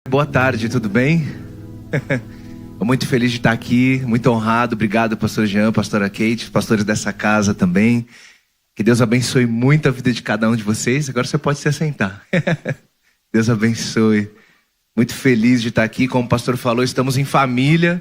Boa tarde, tudo bem? Estou muito feliz de estar aqui, muito honrado. Obrigado, pastor Jean, pastora Kate, pastores dessa casa também. Que Deus abençoe muito a vida de cada um de vocês. Agora você pode se assentar. Deus abençoe. Muito feliz de estar aqui. Como o pastor falou, estamos em família.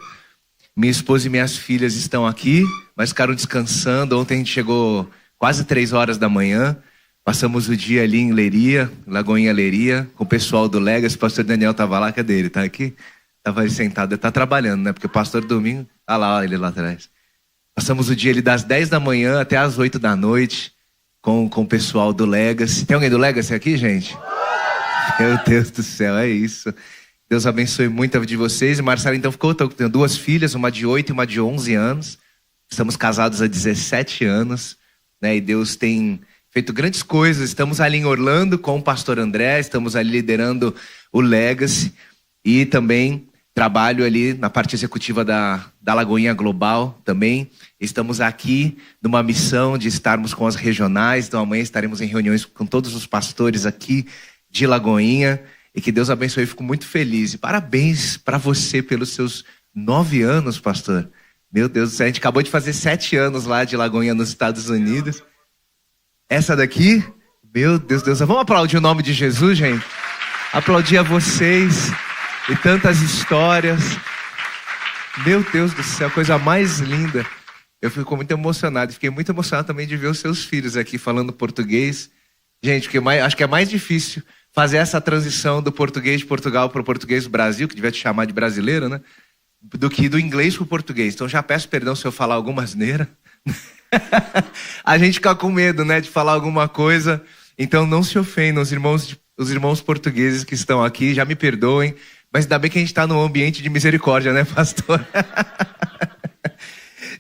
Minha esposa e minhas filhas estão aqui, mas ficaram descansando. Ontem a gente chegou quase 3 horas da manhã. Passamos o dia ali em Leiria, Lagoinha Leiria, com o pessoal do Legacy. O pastor Daniel estava lá, cadê ele? Está aqui? Estava ali sentado, ele está trabalhando, né? Porque o pastor Domingo, tá lá, ele lá atrás. Passamos o dia ali das 10 da manhã até as 8 da noite, com o pessoal do Legacy. Tem alguém do Legacy aqui, gente? Meu Deus do céu, é isso. Deus abençoe muito a vida de vocês. E Marcelo, então, tenho 2 filhas, uma de 8 e uma de 11 anos. Estamos casados há 17 anos, né? E Deus tem feito grandes coisas. Estamos ali em Orlando com o pastor André, estamos ali liderando o Legacy e também trabalho ali na parte executiva da Lagoinha Global também. Estamos aqui numa missão de estarmos com as regionais, então amanhã estaremos em reuniões com todos os pastores aqui de Lagoinha e que Deus abençoe. Eu fico muito feliz e parabéns para você pelos seus 9 anos, pastor. Meu Deus do céu, a gente acabou de fazer 7 anos lá de Lagoinha nos Estados Unidos. Essa daqui, meu Deus, vamos aplaudir o nome de Jesus, gente? Aplaudir a vocês e tantas histórias. Meu Deus do céu, coisa mais linda. Eu fico muito emocionado, fiquei muito emocionado também de ver os seus filhos aqui falando português. Gente, acho que é mais difícil fazer essa transição do português de Portugal para o português do Brasil, que devia te chamar de brasileiro, né? Do que do inglês para o português. Então já peço perdão se eu falar alguma asneira. A gente fica com medo, né, de falar alguma coisa. Então não se ofendam, os irmãos portugueses que estão aqui, já me perdoem. Mas ainda bem que a gente está num ambiente de misericórdia, né, pastor?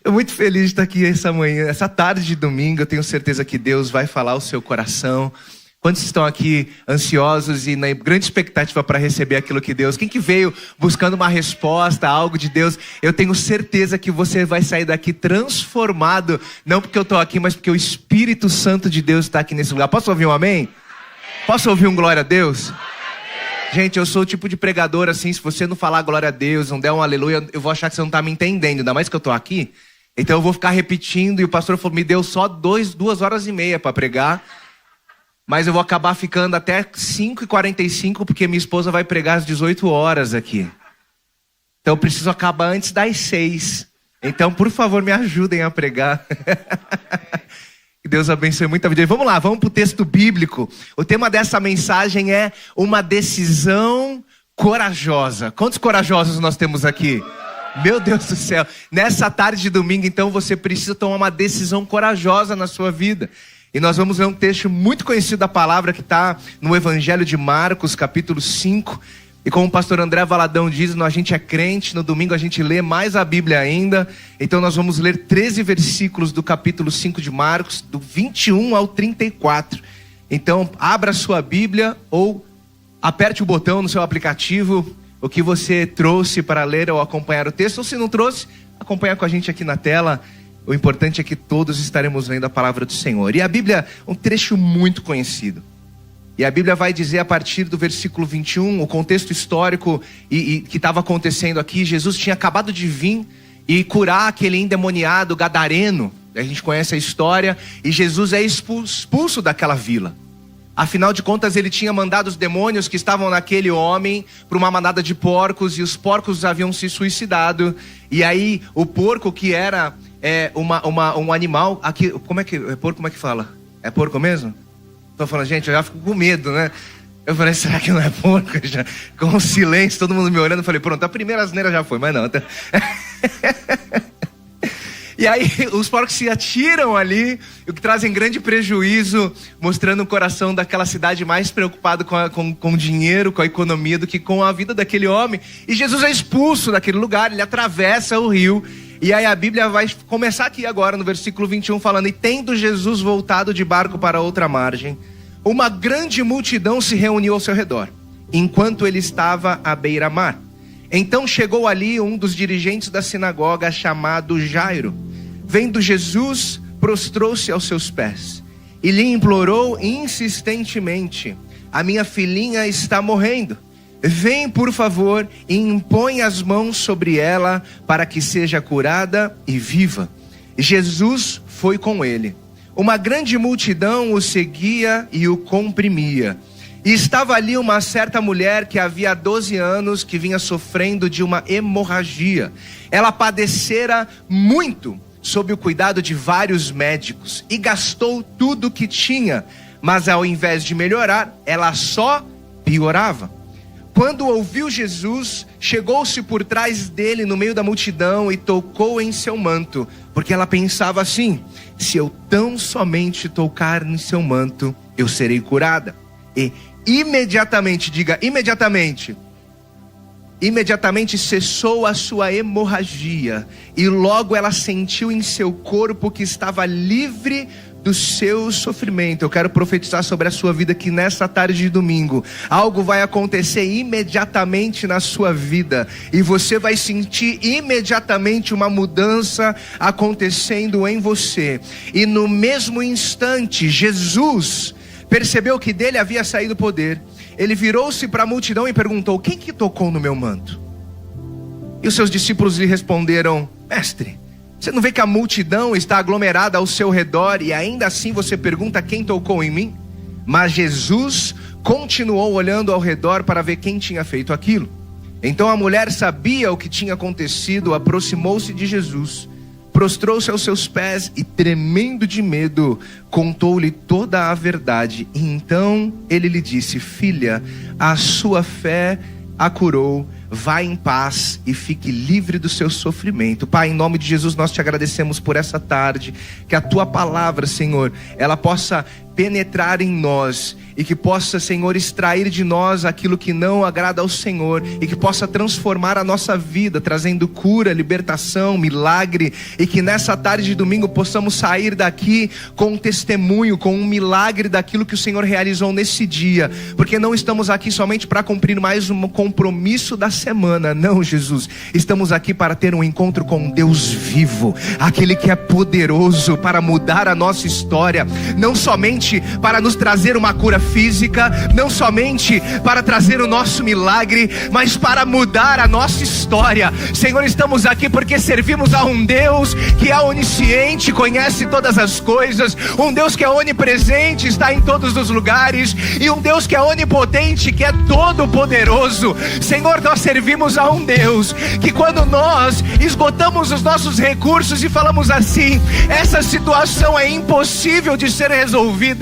Eu muito feliz de estar aqui essa tarde de domingo. Eu tenho certeza que Deus vai falar ao seu coração. Quantos estão aqui ansiosos e na grande expectativa para receber aquilo que Deus... Quem que veio buscando uma resposta, algo de Deus? Eu tenho certeza que você vai sair daqui transformado. Não porque eu estou aqui, mas porque o Espírito Santo de Deus está aqui nesse lugar. Posso ouvir um amém? Posso ouvir um glória a Deus? Gente, eu sou o tipo de pregador assim, se você não falar glória a Deus, não der um aleluia, eu vou achar que você não está me entendendo. Ainda mais que eu estou aqui. Então eu vou ficar repetindo e o pastor falou, me deu só 2 horas e meia para pregar. Mas eu vou acabar ficando até 5h45, porque minha esposa vai pregar às 18 horas aqui. Então eu preciso acabar antes das 6. Então, por favor, me ajudem a pregar. Que Deus abençoe muito a vida. Vamos lá, vamos para o texto bíblico. O tema dessa mensagem é uma decisão corajosa. Quantos corajosos nós temos aqui? Meu Deus do céu. Nessa tarde de domingo, então, você precisa tomar uma decisão corajosa na sua vida. E nós vamos ler um texto muito conhecido da palavra que está no Evangelho de Marcos, capítulo 5. E como o pastor André Valadão diz, a gente é crente, no domingo a gente lê mais a Bíblia ainda. Então nós vamos ler 13 versículos do capítulo 5 de Marcos, do 21 ao 34. Então abra sua Bíblia ou aperte o botão no seu aplicativo, o que você trouxe para ler ou acompanhar o texto. Ou se não trouxe, acompanha com a gente aqui na tela. O importante é que todos estaremos lendo a palavra do Senhor. E a Bíblia é um trecho muito conhecido. E a Bíblia vai dizer a partir do versículo 21, o contexto histórico e que estava acontecendo aqui. Jesus tinha acabado de vir e curar aquele endemoniado gadareno. A gente conhece a história. E Jesus é expulso daquela vila. Afinal de contas, ele tinha mandado os demônios que estavam naquele homem para uma manada de porcos. E os porcos haviam se suicidado. E aí o porco, que era... um animal aqui, como é que fala? É porco mesmo? Tô falando, gente, eu já fico com medo, né? Eu falei, será que não é porco? Já, com um silêncio, todo mundo me olhando, eu falei, pronto, a primeira asneira já foi, mas não. E aí os porcos se atiram ali, o que trazem grande prejuízo, mostrando o coração daquela cidade mais preocupado com o dinheiro, com a economia, do que com a vida daquele homem. E Jesus é expulso daquele lugar, ele atravessa o rio. E aí a Bíblia vai começar aqui agora no versículo 21 falando: e tendo Jesus voltado de barco para outra margem, uma grande multidão se reuniu ao seu redor, enquanto ele estava à beira-mar. Então chegou ali um dos dirigentes da sinagoga, chamado Jairo. Vendo Jesus, prostrou-se aos seus pés e lhe implorou insistentemente: a minha filhinha está morrendo. Vem, por favor, e impõe as mãos sobre ela para que seja curada e viva. Jesus foi com ele. Uma grande multidão o seguia e o comprimia. E estava ali uma certa mulher que havia 12 anos que vinha sofrendo de uma hemorragia. Ela padecera muito sob o cuidado de vários médicos e gastou tudo o que tinha, mas ao invés de melhorar, ela só piorava. Quando ouviu Jesus, chegou-se por trás dele no meio da multidão e tocou em seu manto, porque ela pensava assim: se eu tão somente tocar em seu manto, eu serei curada. E imediatamente, diga imediatamente, imediatamente cessou a sua hemorragia, e logo ela sentiu em seu corpo que estava livre do seu sofrimento. Eu quero profetizar sobre a sua vida que nessa tarde de domingo, algo vai acontecer imediatamente na sua vida, e você vai sentir imediatamente uma mudança acontecendo em você. E no mesmo instante, Jesus percebeu que dele havia saído o poder. Ele virou-se para a multidão e perguntou: quem que tocou no meu manto? E os seus discípulos lhe responderam: mestre, você não vê que a multidão está aglomerada ao seu redor e ainda assim você pergunta quem tocou em mim? Mas Jesus continuou olhando ao redor para ver quem tinha feito aquilo. Então a mulher sabia o que tinha acontecido, aproximou-se de Jesus, prostrou-se aos seus pés e, tremendo de medo, contou-lhe toda a verdade. E então ele lhe disse: filha, a sua fé a curou, vá em paz e fique livre do seu sofrimento. Pai, em nome de Jesus, nós te agradecemos por essa tarde, que a tua palavra, Senhor, ela possa penetrar em nós, e que possa, Senhor, extrair de nós aquilo que não agrada ao Senhor, e que possa transformar a nossa vida, trazendo cura, libertação, milagre, e que nessa tarde de domingo possamos sair daqui com um testemunho, com um milagre daquilo que o Senhor realizou nesse dia, porque não estamos aqui somente para cumprir mais um compromisso da semana, não, Jesus, estamos aqui para ter um encontro com Deus vivo, aquele que é poderoso para mudar a nossa história, não somente para nos trazer uma cura física, não somente para trazer o nosso milagre, mas para mudar a nossa história. Senhor, estamos aqui porque servimos a um Deus que é onisciente, conhece todas as coisas, um Deus que é onipresente, está em todos os lugares, e um Deus que é onipotente, que é todo poderoso. Senhor, nós servimos a um Deus que, quando nós esgotamos os nossos recursos e falamos assim: essa situação é impossível de ser resolvida,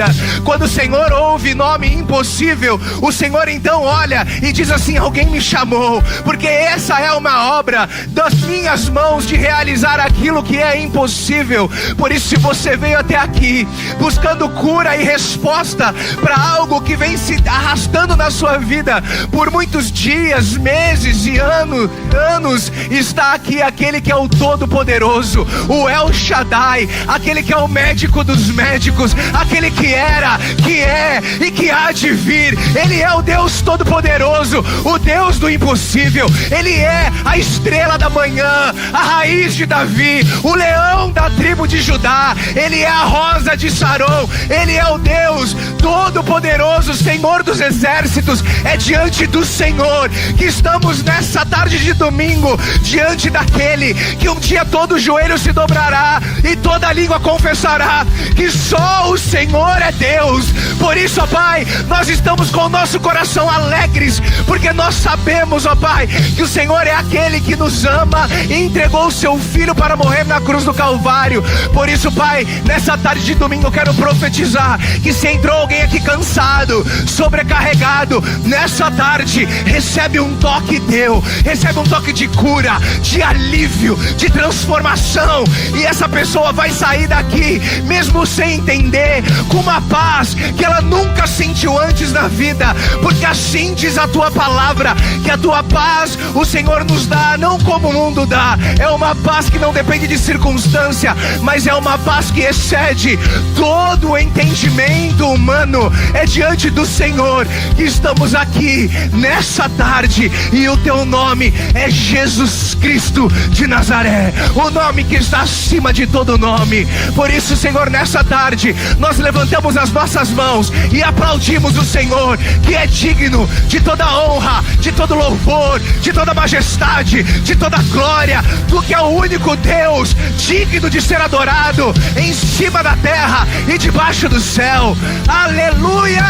quando o Senhor ouve nome impossível, o Senhor então olha e diz assim: alguém me chamou, porque essa é uma obra das minhas mãos, de realizar aquilo que é impossível. Por isso, se você veio até aqui buscando cura e resposta para algo que vem se arrastando na sua vida por muitos dias, meses e anos, está aqui aquele que é o Todo-Poderoso, o El Shaddai, aquele que é o médico dos médicos, aquele que era, que é e que há de vir. Ele é o Deus Todo-Poderoso, o Deus do impossível. Ele é a estrela da manhã, a raiz de Davi, o leão da tribo de Judá. Ele é a rosa de Saron. Ele é o Deus Todo-Poderoso, Senhor dos exércitos. É diante do Senhor que estamos nessa tarde de domingo, diante daquele que um dia todo joelho se dobrará e toda língua confessará que só o Senhor é Deus. Por isso, ó Pai, nós estamos com o nosso coração alegres, porque nós sabemos, ó Pai, que o Senhor é aquele que nos ama e entregou o seu Filho para morrer na cruz do Calvário. Por isso, Pai, nessa tarde de domingo eu quero profetizar que se entrou alguém aqui cansado, sobrecarregado, nessa tarde recebe um toque teu, recebe um toque de cura, de alívio, de transformação, e essa pessoa vai sair daqui mesmo sem entender, com uma paz que ela nunca sentiu antes na vida, porque assim diz a tua palavra, que a tua paz o Senhor nos dá, não como o mundo dá. É uma paz que não depende de circunstância, mas é uma paz que excede todo o entendimento humano. É diante do Senhor que estamos aqui nessa tarde, e o teu nome é Jesus Cristo de Nazaré, o nome que está acima de todo nome. Por isso, Senhor, nessa tarde nós levantamos levantamos as nossas mãos e aplaudimos o Senhor, que é digno de toda honra, de todo louvor, de toda majestade, de toda glória, tu que é o único Deus digno de ser adorado em cima da terra e debaixo do céu. Aleluia!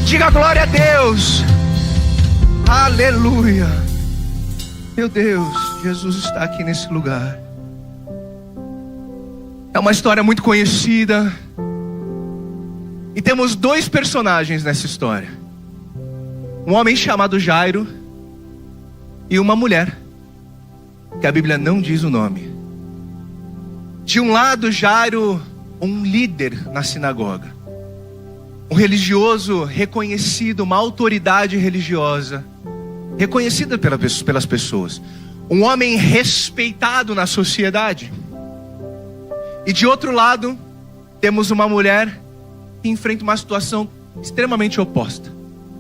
Diga glória a Deus. Aleluia. Meu Deus, Jesus está aqui nesse lugar. É uma história muito conhecida. E temos dois personagens nessa história: um homem chamado Jairo e uma mulher, que a Bíblia não diz o nome. De um lado, Jairo, um líder na sinagoga, um religioso reconhecido, uma autoridade religiosa, reconhecida pelas pessoas, um homem respeitado na sociedade. E de outro lado, temos uma mulher que enfrenta uma situação extremamente oposta,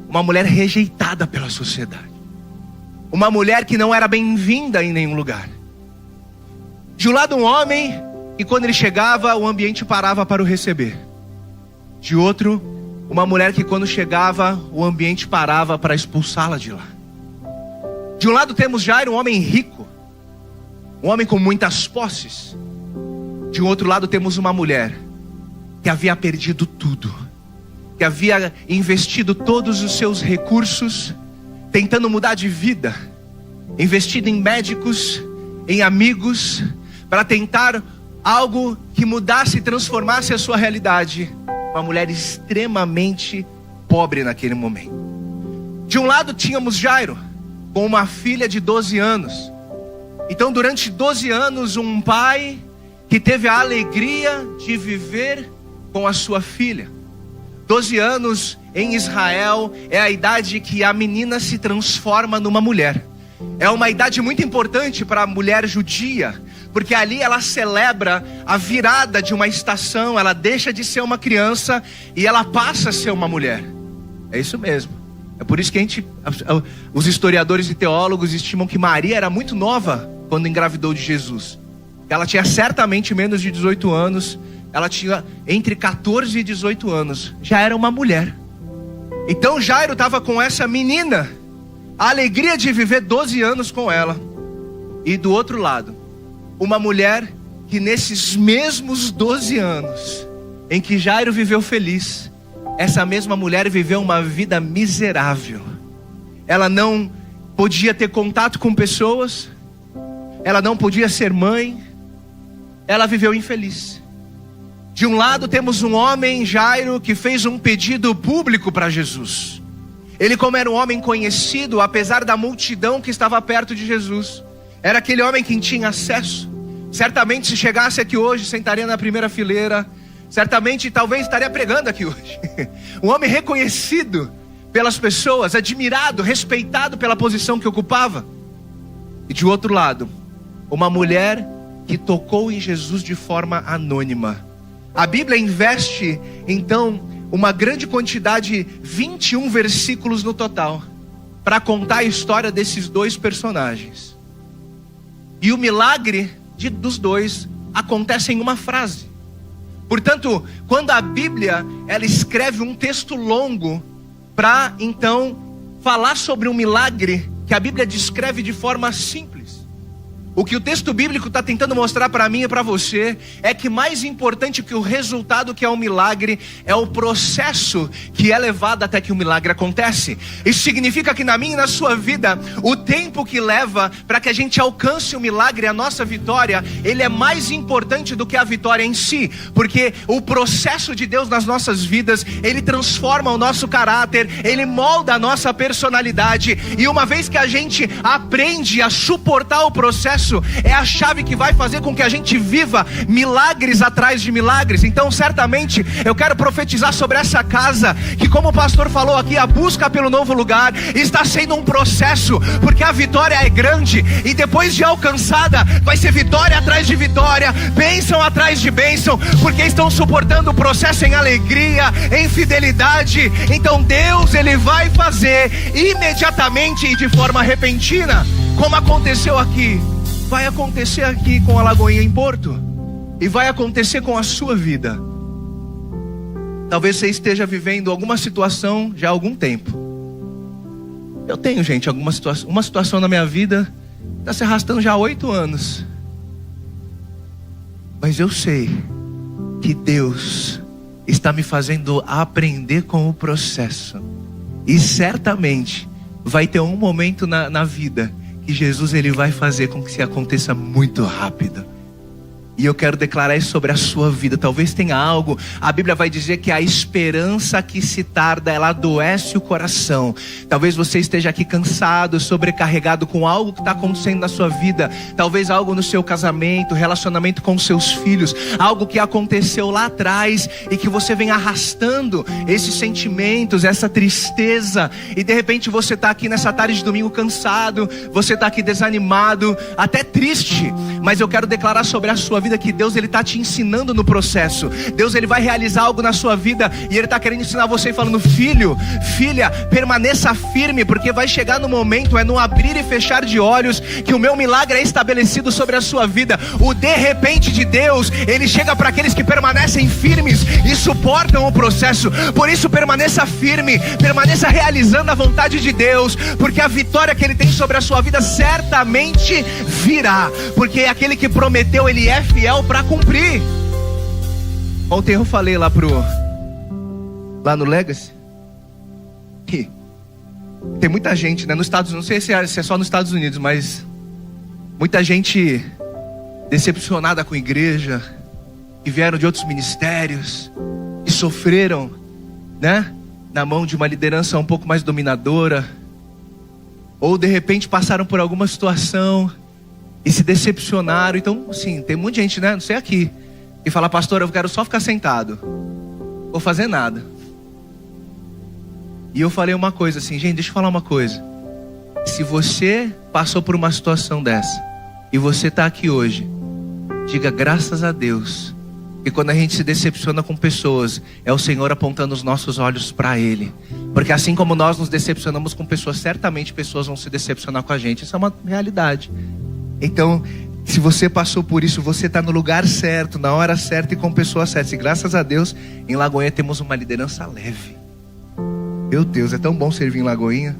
uma mulher rejeitada pela sociedade, uma mulher que não era bem-vinda em nenhum lugar. De um lado, um homem que quando ele chegava, o ambiente parava para o receber. De outro, uma mulher que quando chegava, o ambiente parava para expulsá-la de lá. De um lado temos Jairo, um homem rico, um homem com muitas posses. De outro lado temos uma mulher que havia perdido tudo, que havia investido todos os seus recursos tentando mudar de vida, investido em médicos, em amigos, para tentar algo que mudasse e transformasse a sua realidade. Uma mulher extremamente pobre naquele momento. De um lado tínhamos Jairo, com uma filha de 12 anos. Então durante 12 anos, um pai que teve a alegria de viver com a sua filha. 12 anos em Israel é a idade que a menina se transforma numa mulher. É uma idade muito importante para a mulher judia, porque ali ela celebra a virada de uma estação. Ela deixa de ser uma criança e ela passa a ser uma mulher. É isso mesmo. É por isso que os historiadores e teólogos estimam que Maria era muito nova quando engravidou de Jesus. Ela tinha certamente menos de 18 anos. Ela tinha entre 14 e 18 anos. Já era uma mulher. Então Jairo estava com essa menina, a alegria de viver 12 anos com ela. E do outro lado, uma mulher que nesses mesmos 12 anos em que Jairo viveu feliz, essa mesma mulher viveu uma vida miserável. Ela não podia ter contato com pessoas, ela não podia ser mãe, ela viveu infeliz. De um lado temos um homem, Jairo, que fez um pedido público para Jesus. Ele, como era um homem conhecido, apesar da multidão que estava perto de Jesus, era aquele homem que tinha acesso. Certamente se chegasse aqui hoje, sentaria na primeira fileira. Certamente, talvez estaria pregando aqui hoje. Um homem reconhecido pelas pessoas, admirado, respeitado pela posição que ocupava. E de outro lado, uma mulher que tocou em Jesus de forma anônima. A Bíblia investe, então, uma grande quantidade, 21 versículos no total, para contar a história desses dois personagens. E o milagre dos dois acontece em uma frase. Portanto, quando a Bíblia ela escreve um texto longo para então falar sobre um milagre que a Bíblia descreve de forma simples, o que o texto bíblico está tentando mostrar para mim e para você é que mais importante que o resultado, que é o milagre, é o processo que é levado até que o milagre acontece. Isso significa que na minha e na sua vida, o tempo que leva para que a gente alcance o milagre, a nossa vitória, ele é mais importante do que a vitória em si. Porque o processo de Deus nas nossas vidas, ele transforma o nosso caráter, ele molda a nossa personalidade. E uma vez que a gente aprende a suportar o processo, é a chave que vai fazer com que a gente viva milagres atrás de milagres. Então certamente eu quero profetizar sobre essa casa, que como o pastor falou aqui, a busca pelo novo lugar está sendo um processo, porque a vitória é grande, e depois de alcançada, vai ser vitória atrás de vitória, bênção atrás de bênção, porque estão suportando o processo em alegria, em fidelidade. Então Deus, ele vai fazer imediatamente e de forma repentina, como aconteceu aqui. Vai acontecer aqui com a Lagoinha em Porto, e vai acontecer com a sua vida. Talvez você esteja vivendo alguma situação já há algum tempo. Eu tenho, gente, uma situação na minha vida está se arrastando já há 8 anos. Mas eu sei que Deus está me fazendo aprender com o processo. E certamente vai ter um momento na vida que Jesus ele vai fazer com que isso aconteça muito rápido. E eu quero declarar isso sobre a sua vida. Talvez tenha algo. A Bíblia vai dizer que a esperança que se tarda, ela adoece o coração. Talvez você esteja aqui cansado, sobrecarregado com algo que está acontecendo na sua vida. Talvez algo no seu casamento, relacionamento com seus filhos. Algo que aconteceu lá atrás e que você vem arrastando esses sentimentos, essa tristeza. E de repente você está aqui nessa tarde de domingo cansado. Você está aqui desanimado, até triste. Mas eu quero declarar sobre a sua vida que Deus ele está te ensinando no processo. Deus ele vai realizar algo na sua vida e Ele está querendo ensinar você falando: filho, filha, permaneça firme, porque vai chegar no momento, é no abrir e fechar de olhos, que o meu milagre é estabelecido sobre a sua vida. O de repente de Deus, ele chega para aqueles que permanecem firmes e suportam o processo. Por isso permaneça firme, permaneça realizando a vontade de Deus, porque a vitória que Ele tem sobre a sua vida certamente virá, porque aquele que prometeu, Ele é fiel para cumprir. Ontem eu falei lá no Legacy que tem muita gente, né, nos Estados Unidos, não sei se é só nos Estados Unidos, mas muita gente decepcionada com a igreja, que vieram de outros ministérios, que sofreram, né, na mão de uma liderança um pouco mais dominadora, ou de repente passaram por alguma situação e se decepcionaram. Então, assim, tem muita gente, né, não sei aqui, que fala: pastor, eu quero só ficar sentado, não vou fazer nada. E eu falei uma coisa assim: gente, deixa eu falar uma coisa. Se você passou por uma situação dessa e você está aqui hoje, diga graças a Deus. E quando a gente se decepciona com pessoas, é o Senhor apontando os nossos olhos para Ele. Porque assim como nós nos decepcionamos com pessoas, certamente pessoas vão se decepcionar com a gente. Isso é uma realidade. Então, se você passou por isso, você está no lugar certo, na hora certa e com pessoas certas. E graças a Deus, em Lagoinha temos uma liderança leve. Meu Deus, é tão bom servir em Lagoinha.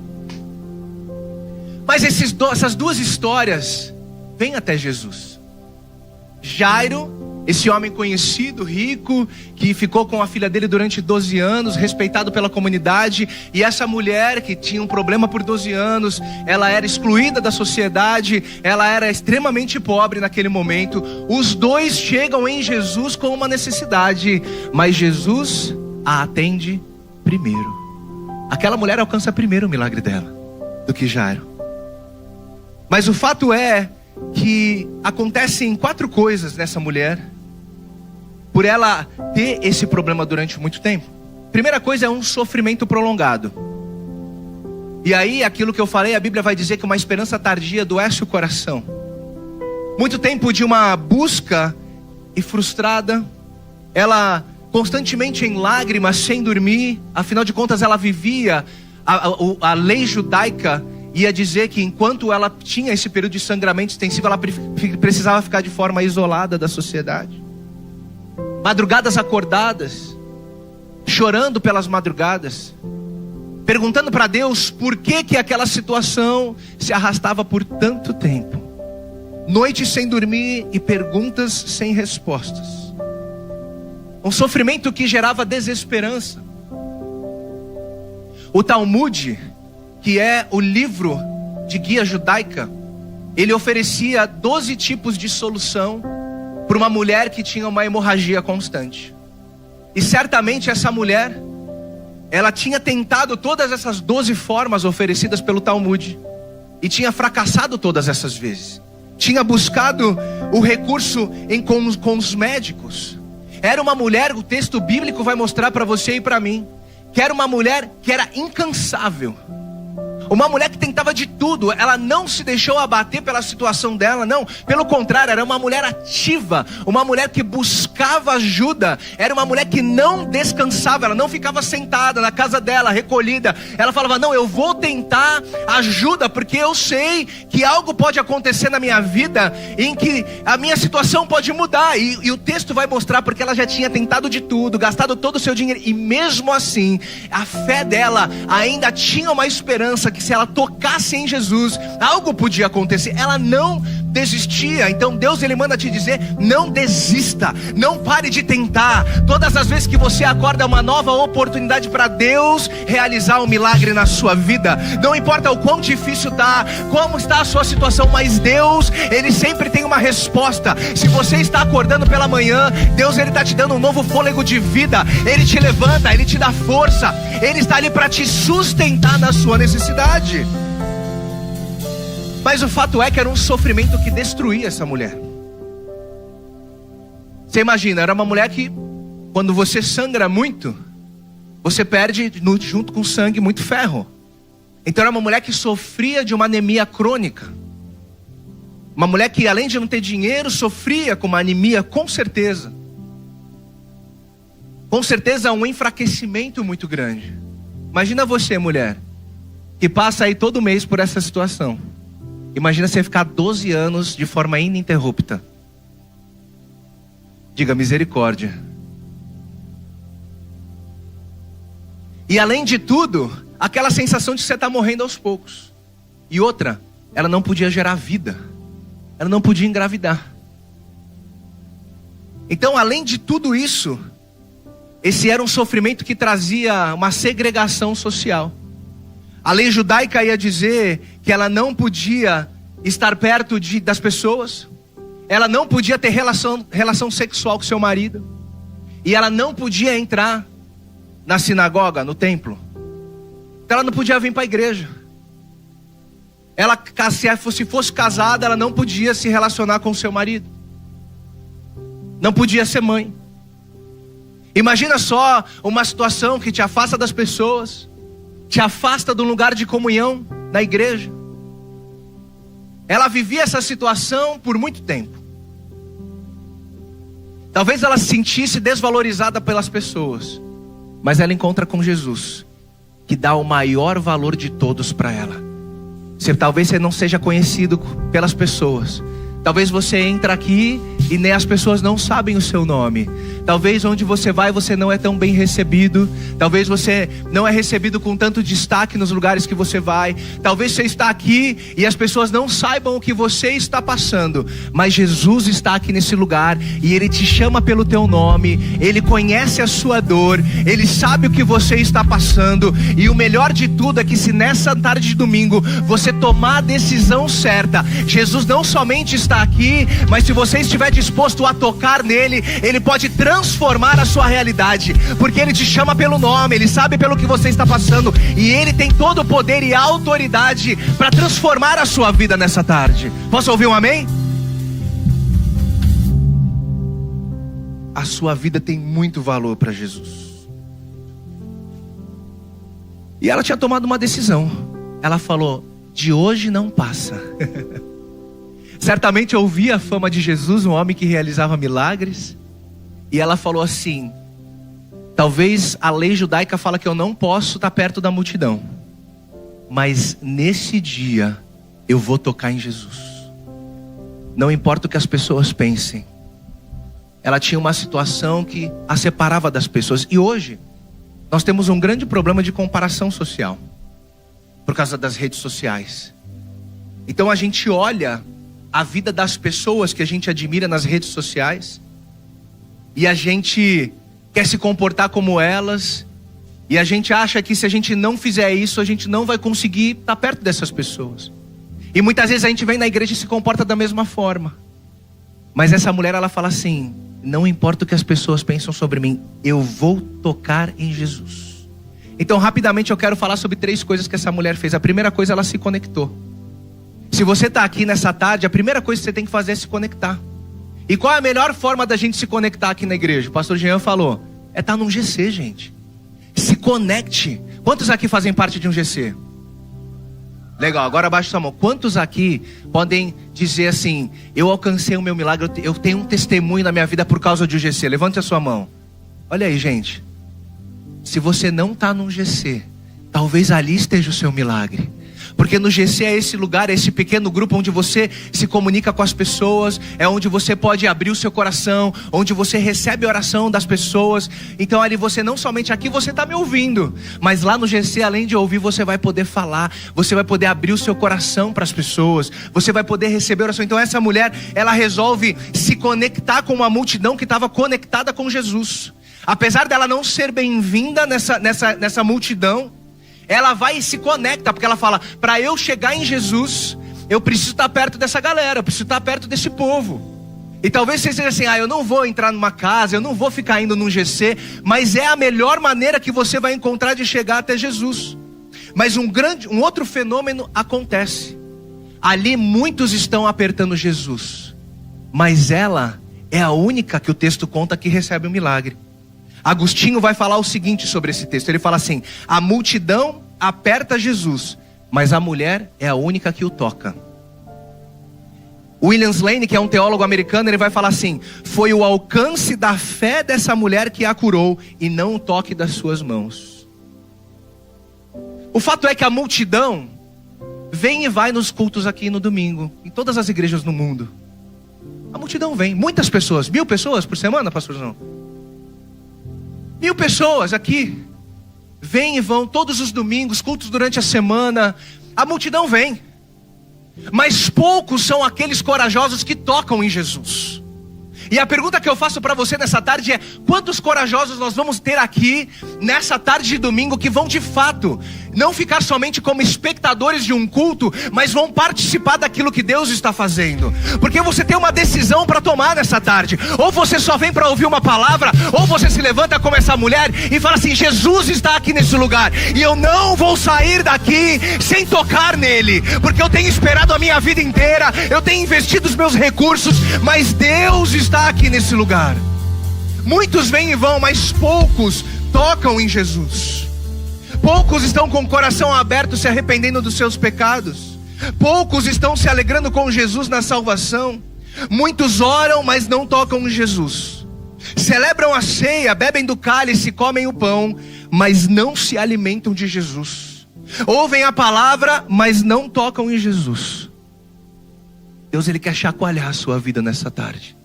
Mas essas duas histórias vêm até Jesus. Jairo, esse homem conhecido, rico, que ficou com a filha dele durante 12 anos, respeitado pela comunidade. E essa mulher que tinha um problema por 12 anos, ela era excluída da sociedade, ela era extremamente pobre naquele momento. Os dois chegam em Jesus com uma necessidade, mas Jesus a atende primeiro. Aquela mulher alcança primeiro o milagre dela do que Jairo. Mas o fato é que acontecem 4 coisas nessa mulher por ela ter esse problema durante muito tempo. Primeira coisa é um sofrimento prolongado. E aí, aquilo que eu falei, a Bíblia vai dizer que uma esperança tardia adoece o coração. Muito tempo de uma busca e frustrada, ela constantemente em lágrimas, sem dormir. Afinal de contas, ela vivia a lei judaica ia dizer que enquanto ela tinha esse período de sangramento extensivo, ela precisava ficar de forma isolada da sociedade. Madrugadas acordadas, chorando pelas madrugadas, perguntando para Deus por que aquela situação se arrastava por tanto tempo. Noites sem dormir e perguntas sem respostas. Um sofrimento que gerava desesperança. O Talmud, que é o livro de guia judaica, ele oferecia 12 tipos de solução para uma mulher que tinha uma hemorragia constante. E certamente essa mulher, ela tinha tentado todas essas 12 formas oferecidas pelo Talmud e tinha fracassado todas essas vezes. Tinha buscado o recurso com os médicos. Era uma mulher, o texto bíblico vai mostrar para você e para mim, que era uma mulher que era incansável. Uma mulher que tentava de tudo, ela não se deixou abater pela situação dela, não. Pelo contrário, era uma mulher ativa, uma mulher que buscava ajuda, era uma mulher que não descansava, ela não ficava sentada na casa dela, recolhida. Ela falava, não, eu vou tentar ajuda, porque eu sei que algo pode acontecer na minha vida, em que a minha situação pode mudar. E o texto vai mostrar, porque ela já tinha tentado de tudo, gastado todo o seu dinheiro, e mesmo assim, a fé dela ainda tinha uma esperança que se ela tocasse em Jesus, algo podia acontecer. Ela não desistia. Então Deus, ele manda te dizer, não desista, não pare de tentar. Todas as vezes que você acorda, é uma nova oportunidade para Deus realizar um milagre na sua vida. Não importa o quão difícil está, como está a sua situação, mas Deus, ele sempre tem uma resposta. Se você está acordando pela manhã, Deus, ele está te dando um novo fôlego de vida. Ele te levanta, ele te dá força, ele está ali para te sustentar na sua necessidade. Mas o fato é que era um sofrimento que destruía essa mulher. Você imagina, era uma mulher que, quando você sangra muito, você perde junto com o sangue muito ferro. Então era uma mulher que sofria de uma anemia crônica. Uma mulher que, além de não ter dinheiro, sofria com uma anemia, com certeza. Com certeza um enfraquecimento muito grande. Imagina você, mulher, que passa aí todo mês por essa situação. Imagina você ficar 12 anos de forma ininterrupta. Diga misericórdia. E além de tudo, aquela sensação de você estar morrendo aos poucos. E outra, ela não podia gerar vida. Ela não podia engravidar. Então, além de tudo isso, esse era um sofrimento que trazia uma segregação social. A lei judaica ia dizer que ela não podia estar perto das pessoas, ela não podia ter relação sexual com seu marido, e ela não podia entrar na sinagoga, no templo. Então ela não podia vir para a igreja. Ela, se fosse casada, ela não podia se relacionar com seu marido, não podia ser mãe. Imagina só uma situação que te afasta das pessoas, te afasta do lugar de comunhão na igreja. Ela vivia essa situação por muito tempo. Talvez ela se sentisse desvalorizada pelas pessoas, mas ela encontra com Jesus, que dá o maior valor de todos para ela. Talvez você não seja conhecido pelas pessoas. Talvez você entra aqui e nem as pessoas não sabem o seu nome. Talvez onde você vai você não é tão bem recebido. Talvez você não é recebido com tanto destaque nos lugares que você vai. Talvez você está aqui e as pessoas não saibam o que você está passando. Mas Jesus está aqui nesse lugar e Ele te chama pelo teu nome. Ele conhece a sua dor. Ele sabe o que você está passando. E o melhor de tudo é que se nessa tarde de domingo você tomar a decisão certa, Jesus não somente está aqui, mas se você estiver disposto a tocar nele, Ele pode transformar a sua realidade, porque Ele te chama pelo nome, Ele sabe pelo que você está passando, e Ele tem todo o poder e a autoridade para transformar a sua vida nessa tarde. Posso ouvir um amém? A sua vida tem muito valor para Jesus. E ela tinha tomado uma decisão. Ela falou, de hoje não passa. Certamente ouvia a fama de Jesus, um homem que realizava milagres. E ela falou assim, talvez a lei judaica fala que eu não posso estar perto da multidão, mas nesse dia eu vou tocar em Jesus. Não importa o que as pessoas pensem. Ela tinha uma situação que a separava das pessoas. E hoje nós temos um grande problema de comparação social, por causa das redes sociais. Então a gente olha a vida das pessoas que a gente admira nas redes sociais, e a gente quer se comportar como elas, e a gente acha que se a gente não fizer isso, a gente não vai conseguir estar perto dessas pessoas. E muitas vezes a gente vem na igreja e se comporta da mesma forma. Mas essa mulher, ela fala assim, não importa o que as pessoas pensam sobre mim, eu vou tocar em Jesus. Então rapidamente eu quero falar sobre 3 coisas que essa mulher fez. A primeira coisa, ela se conectou. Se você está aqui nessa tarde, a primeira coisa que você tem que fazer é se conectar. E qual é a melhor forma da gente se conectar aqui na igreja? O pastor Jean falou, é estar num GC, gente. Se conecte. Quantos aqui fazem parte de um GC? Legal, agora abaixa sua mão. Quantos aqui podem dizer assim: eu alcancei o meu milagre, eu tenho um testemunho na minha vida por causa de um GC? Levante a sua mão. Olha aí, gente. Se você não está num GC, talvez ali esteja o seu milagre. Porque no GC é esse lugar, é esse pequeno grupo onde você se comunica com as pessoas, é onde você pode abrir o seu coração, onde você recebe a oração das pessoas. Então ali você não somente aqui você está me ouvindo, mas lá no GC, além de ouvir, você vai poder falar, você vai poder abrir o seu coração para as pessoas, você vai poder receber oração. Então essa mulher, ela resolve se conectar com uma multidão que estava conectada com Jesus. Apesar dela não ser bem-vinda nessa multidão, ela vai e se conecta, porque ela fala: para eu chegar em Jesus, eu preciso estar perto dessa galera, eu preciso estar perto desse povo. E talvez você seja assim: eu não vou entrar numa casa, eu não vou ficar indo num GC, mas é a melhor maneira que você vai encontrar de chegar até Jesus. Mas um outro fenômeno acontece. Ali muitos estão apertando Jesus, mas ela é a única que o texto conta que recebe o milagre. Agostinho vai falar o seguinte sobre esse texto. Ele fala assim: a multidão aperta Jesus, mas a mulher é a única que o toca. William Lane, que é um teólogo americano, ele vai falar assim: foi o alcance da fé dessa mulher que a curou, e não o toque das suas mãos. O fato é que a multidão vem e vai nos cultos aqui no domingo, em todas as igrejas no mundo. A multidão vem, muitas pessoas, 1000 pessoas por semana, pastorzão. 1000 pessoas aqui, vêm e vão todos os domingos, cultos durante a semana. A multidão vem, mas poucos são aqueles corajosos que tocam em Jesus. E a pergunta que eu faço para você nessa tarde é: quantos corajosos nós vamos ter aqui nessa tarde de domingo que vão de fato não ficar somente como espectadores de um culto, mas vão participar daquilo que Deus está fazendo? Porque você tem uma decisão para tomar nessa tarde. Ou você só vem para ouvir uma palavra, ou você se levanta como essa mulher e fala assim: Jesus está aqui nesse lugar, e eu não vou sair daqui sem tocar nele, porque eu tenho esperado a minha vida inteira, eu tenho investido os meus recursos, mas Deus está aqui nesse lugar. Muitos vêm e vão, mas poucos tocam em Jesus. Poucos estão com o coração aberto, se arrependendo dos seus pecados. Poucos estão se alegrando com Jesus na salvação. Muitos oram, mas não tocam em Jesus. Celebram a ceia, bebem do cálice, comem o pão, mas não se alimentam de Jesus. Ouvem a palavra, mas não tocam em Jesus. Deus, Ele quer chacoalhar a sua vida nessa tarde,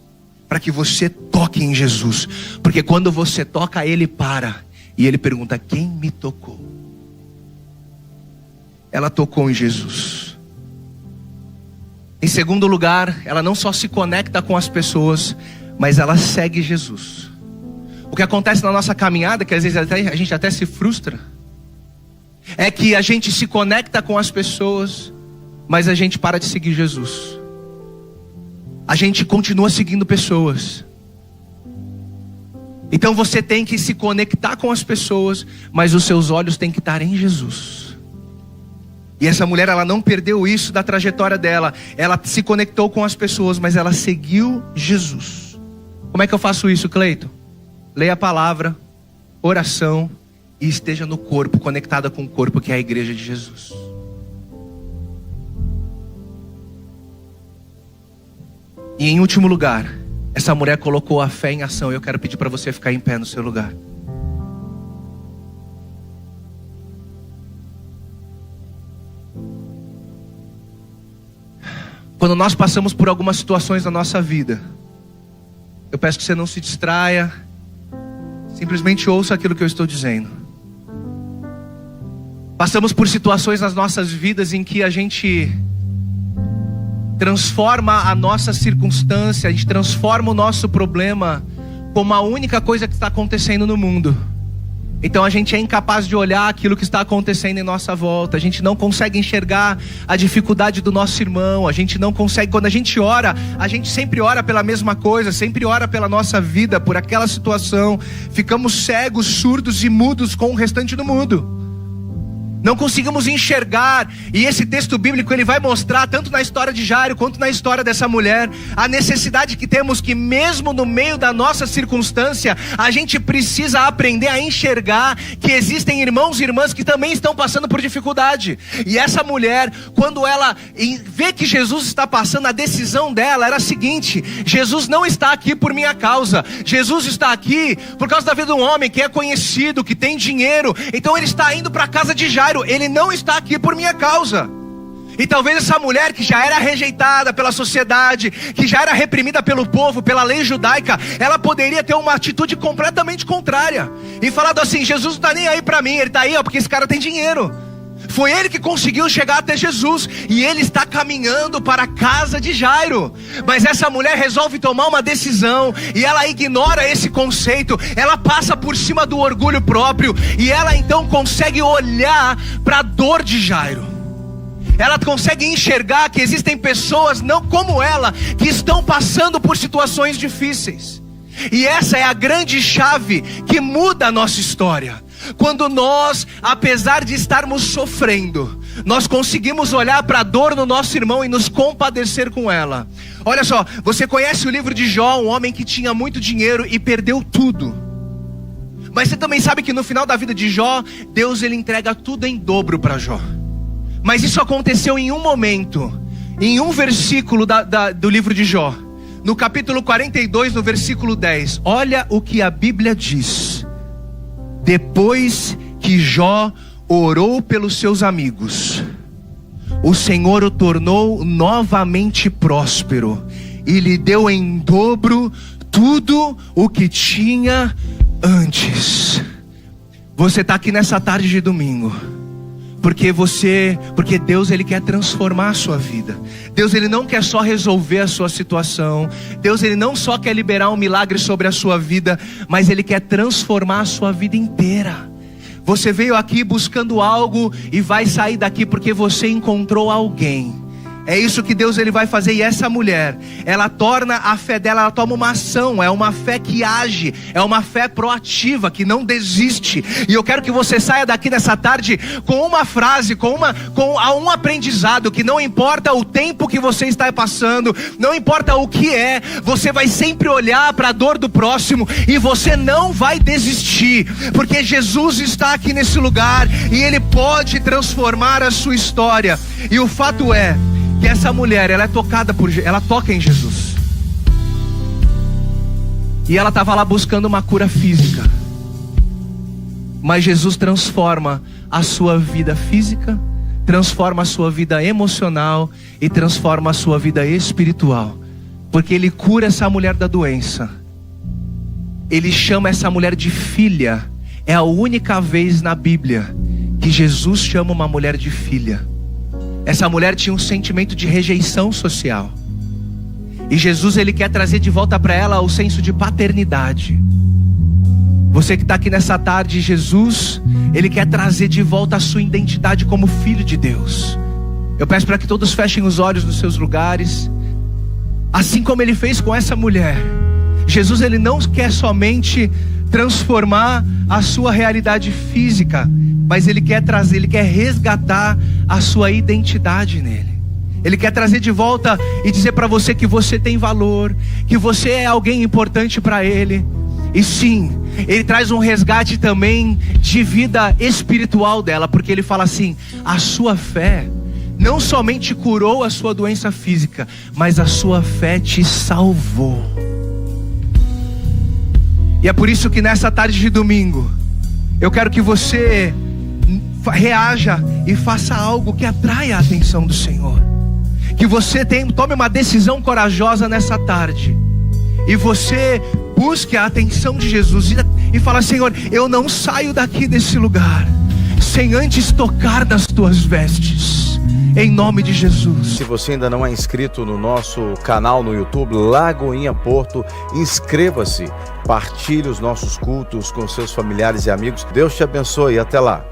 para que você toque em Jesus. Porque quando você toca, Ele para e Ele pergunta: quem me tocou? Ela tocou em Jesus. Em segundo lugar, ela não só se conecta com as pessoas, mas ela segue Jesus. O que acontece na nossa caminhada, que às vezes a gente até se frustra, é que a gente se conecta com as pessoas, mas a gente para de seguir Jesus. A gente continua seguindo pessoas. Então você tem que se conectar com as pessoas, mas os seus olhos têm que estar em Jesus. E essa mulher, ela não perdeu isso da trajetória dela. Ela se conectou com as pessoas, mas ela seguiu Jesus. Como é que eu faço isso, Cleiton? Leia a palavra, oração, e esteja no corpo, conectada com o corpo, que é a igreja de Jesus. E em último lugar, essa mulher colocou a fé em ação. Eu quero pedir para você ficar em pé no seu lugar. Quando nós passamos por algumas situações na nossa vida, eu peço que você não se distraia, simplesmente ouça aquilo que eu estou dizendo. Passamos por situações nas nossas vidas em que a gente transforma a nossa circunstância, a gente transforma o nosso problema como a única coisa que está acontecendo no mundo. Então a gente é incapaz de olhar aquilo que está acontecendo em nossa volta. A gente não consegue enxergar a dificuldade do nosso irmão. A gente não consegue, quando a gente ora, a gente sempre ora pela mesma coisa, sempre ora pela nossa vida, por aquela situação. Ficamos cegos, surdos e mudos com o restante do mundo. Não conseguimos enxergar, e esse texto bíblico ele vai mostrar, tanto na história de Jairo quanto na história dessa mulher, a necessidade que temos que mesmo no meio da nossa circunstância, a gente precisa aprender a enxergar que existem irmãos e irmãs que também estão passando por dificuldade. E essa mulher, quando ela vê que Jesus está passando, a decisão dela era a seguinte: Jesus não está aqui por minha causa, Jesus está aqui por causa da vida de um homem que é conhecido, que tem dinheiro, então ele está indo para a casa de Jairo. Ele não está aqui por minha causa. E talvez essa mulher que já era rejeitada pela sociedade, que já era reprimida pelo povo, pela lei judaica, ela poderia ter uma atitude completamente contrária e falado assim: Jesus não está nem aí para mim, ele está aí porque esse cara tem dinheiro. Foi ele que conseguiu chegar até Jesus, e ele está caminhando para a casa de Jairo. Mas essa mulher resolve tomar uma decisão, e ela ignora esse conceito. Ela passa por cima do orgulho próprio, e ela então consegue olhar para a dor de Jairo. Ela consegue enxergar que existem pessoas não como ela, que estão passando por situações difíceis. E essa é a grande chave que muda a nossa história. Quando nós, apesar de estarmos sofrendo, nós conseguimos olhar para a dor do nosso irmão e nos compadecer com ela. Olha só, você conhece o livro de Jó, um homem que tinha muito dinheiro e perdeu tudo. Mas você também sabe que no final da vida de Jó, Deus ele entrega tudo em dobro para Jó. Mas isso aconteceu em um momento, em um versículo do livro de Jó. No capítulo 42, no versículo 10. Olha o que a Bíblia diz. Depois que Jó orou pelos seus amigos, o Senhor o tornou novamente próspero e lhe deu em dobro tudo o que tinha antes. Você está aqui nessa tarde de domingo porque Deus ele quer transformar a sua vida. Deus ele não quer só resolver a sua situação. Deus ele não só quer liberar um milagre sobre a sua vida, mas ele quer transformar a sua vida inteira. Você veio aqui buscando algo e vai sair daqui porque você encontrou alguém. É isso que Deus ele vai fazer. E essa mulher, ela torna a fé dela, ela toma uma ação. É uma fé que age, é uma fé proativa, que não desiste. E eu quero que você saia daqui nessa tarde com uma frase, com um aprendizado, que não importa o tempo que você está passando, não importa o que é, você vai sempre olhar para a dor do próximo e você não vai desistir, porque Jesus está aqui nesse lugar e ele pode transformar a sua história. E o fato é que essa mulher, ela toca em Jesus. E ela estava lá buscando uma cura física. Mas Jesus transforma a sua vida física, transforma a sua vida emocional e transforma a sua vida espiritual. Porque ele cura essa mulher da doença. Ele chama essa mulher de filha. É a única vez na Bíblia que Jesus chama uma mulher de filha. Essa mulher tinha um sentimento de rejeição social. E Jesus ele quer trazer de volta para ela o senso de paternidade. Você que está aqui nessa tarde, Jesus, ele quer trazer de volta a sua identidade como filho de Deus. Eu peço para que todos fechem os olhos nos seus lugares. Assim como ele fez com essa mulher, Jesus ele não quer somente transformar a sua realidade física, mas ele quer resgatar a sua identidade nele. Ele quer trazer de volta e dizer para você que você tem valor, que você é alguém importante para ele. E sim, ele traz um resgate também de vida espiritual dela, porque ele fala assim: a sua fé não somente curou a sua doença física, mas a sua fé te salvou. E é por isso que nessa tarde de domingo, eu quero que você reaja e faça algo que atraia a atenção do Senhor. Que você tome uma decisão corajosa nessa tarde. E você busque a atenção de Jesus e fala: Senhor, eu não saio daqui desse lugar sem antes tocar nas tuas vestes. Em nome de Jesus. Se você ainda não é inscrito no nosso canal no YouTube, Lagoinha Porto, inscreva-se, partilhe os nossos cultos com seus familiares e amigos. Deus te abençoe e até lá.